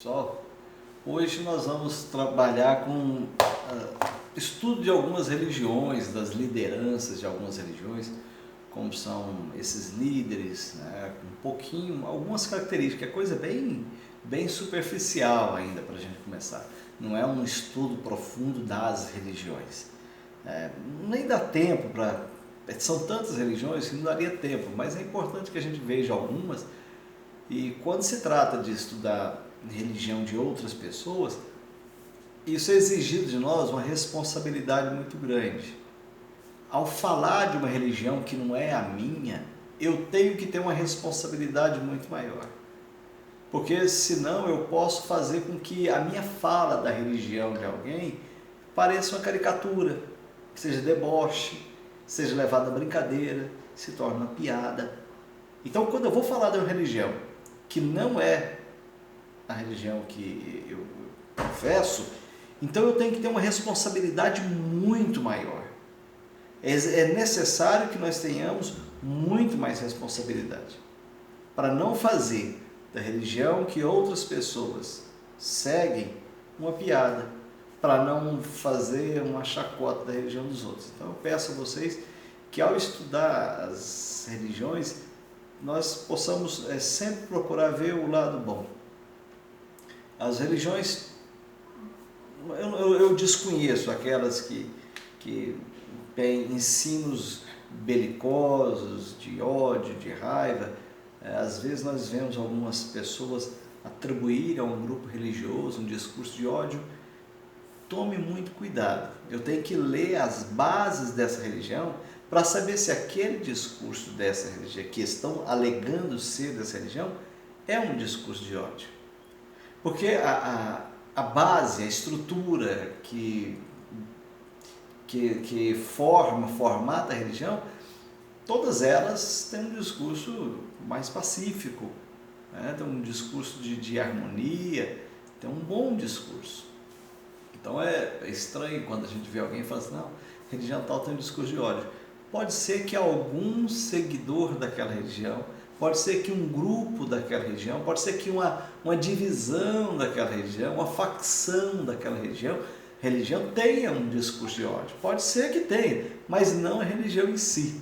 Pessoal, hoje nós vamos trabalhar com estudo de algumas religiões, das lideranças de algumas religiões, como são esses líderes, né, um pouquinho, algumas características, é coisa bem superficial ainda para a gente começar. Não é um estudo profundo das religiões. Nem dá tempo para... São tantas religiões que não daria tempo, mas é importante que a gente veja algumas. E quando se trata de estudar religião de outras pessoas, isso é exigido de nós uma responsabilidade muito grande. Ao falar de uma religião que não é a minha, eu tenho que ter uma responsabilidade muito maior. Porque senão eu posso fazer com que a minha fala da religião de alguém pareça uma caricatura, que seja deboche, seja levada a brincadeira, se torne uma piada. Então, quando eu vou falar de uma religião que não é a religião que eu professo, então eu tenho que ter uma responsabilidade muito maior. É necessário que nós tenhamos muito mais responsabilidade para não fazer da religião que outras pessoas seguem uma piada, para não fazer uma chacota da religião dos outros. Então eu peço a vocês que ao estudar as religiões, nós possamos sempre procurar ver o lado bom. As religiões, eu desconheço aquelas que têm ensinos belicosos, de ódio, de raiva. Às vezes nós vemos algumas pessoas atribuírem a um grupo religioso um discurso de ódio. Tome muito cuidado. Eu tenho que ler as bases dessa religião para saber se aquele discurso dessa religião, que estão alegando ser dessa religião, é um discurso de ódio. Porque a base, a estrutura que formata a religião, todas elas têm um discurso mais pacífico, né? Tem um discurso de harmonia, tem um bom discurso. Então é estranho quando a gente vê alguém e fala assim, não, religião tal tem um discurso de ódio. Pode ser que algum seguidor daquela religião, pode ser que um grupo daquela religião, pode ser que uma divisão daquela religião, uma facção daquela religião tenha um discurso de ódio. Pode ser que tenha, mas não a religião em si.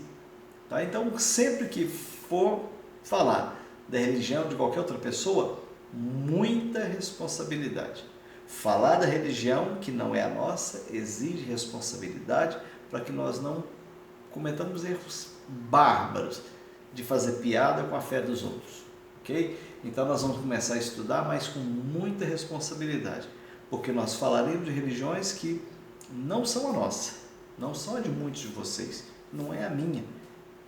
Tá? Então, sempre que for falar da religião de qualquer outra pessoa, muita responsabilidade. Falar da religião que não é a nossa exige responsabilidade para que nós não cometamos erros bárbaros de fazer piada com a fé dos outros, ok? Então nós vamos começar a estudar, mas com muita responsabilidade, porque nós falaremos de religiões que não são a nossa, não são a de muitos de vocês, não é a minha.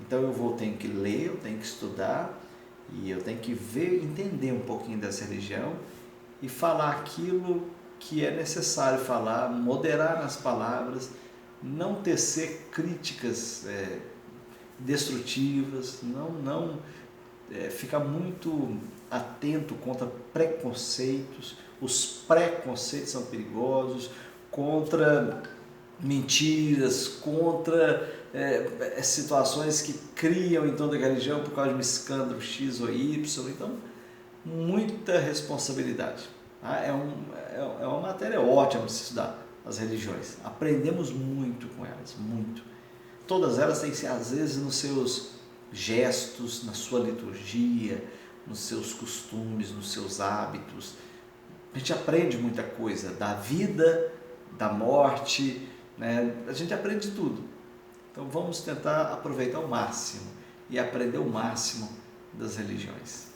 Então eu tenho que ler, eu tenho que estudar e eu tenho que ver, entender um pouquinho dessa religião e falar aquilo que é necessário falar, moderar nas palavras, não tecer críticas destrutivas, não ficar muito atento contra preconceitos. Os preconceitos são perigosos, contra mentiras, contra situações que criam em torno da religião por causa de um escândalo X ou Y. Então, muita responsabilidade. É uma matéria ótima de se estudar, as religiões. Aprendemos muito com elas, muito. Todas elas têm, às vezes, nos seus gestos, na sua liturgia, nos seus costumes, nos seus hábitos. A gente aprende muita coisa da vida, da morte, né? A gente aprende tudo. Então vamos tentar aproveitar o máximo e aprender o máximo das religiões.